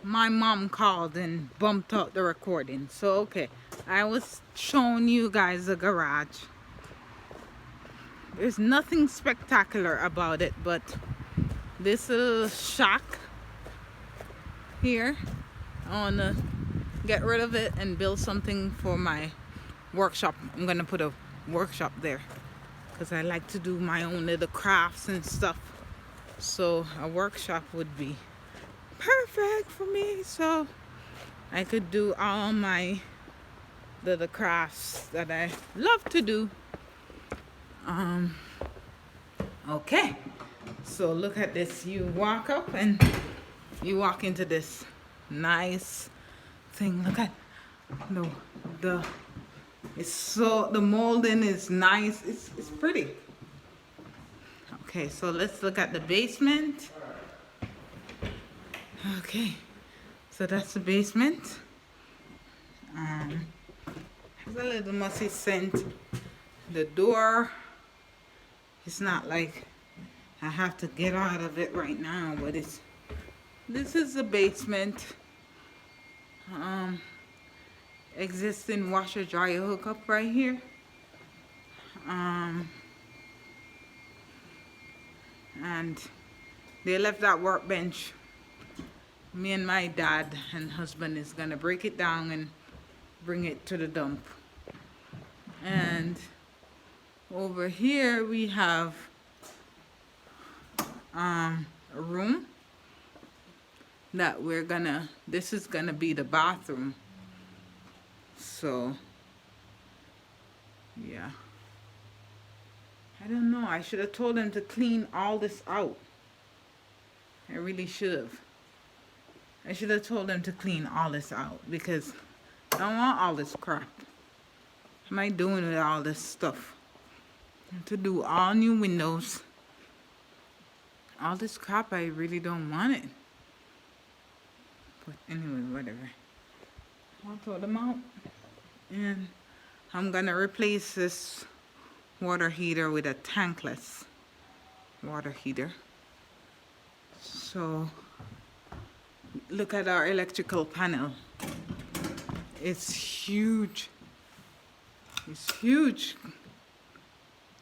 my mom called and bumped out the recording. So okay, I was showing you guys the garage. There's nothing spectacular about it, but this little shack here, I want to get rid of it and build something for my workshop. I'm gonna put a workshop there because I like to do my own little crafts and stuff. So a workshop would be perfect for me, so I could do all my little crafts that I love to do. Okay, so look at this. You walk up and you walk into this nice thing. Look at the it's so, the molding is nice. It's pretty. Okay, so let's look at the basement. Okay, so that's the basement. There's a little musty scent. The door, it's not like I have to get out of it right now, but this is the basement. Existing washer dryer hookup right here. And they left that workbench. Me and my dad and husband is gonna break it down and bring it to the dump. And over here we have a room that this is gonna be the bathroom. So yeah, I don't know, I should have told them to clean all this out. I really should have. I should have told them to clean all this out because I don't want all this crap. What am I doing with all this stuff? To do all new windows. All this crap, I really don't want it. But anyway, whatever. I'll throw them out. And I'm gonna replace this water heater with a tankless water heater. So look at our electrical panel. It's huge. It's huge.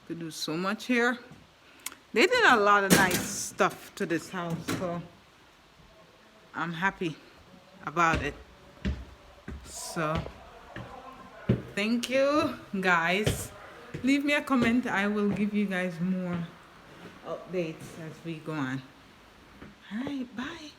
Could do so much here. They did a lot of nice stuff to this house, so I'm happy about it. So thank you guys. Leave me a comment. I will give you guys more updates as we go on. All right, bye.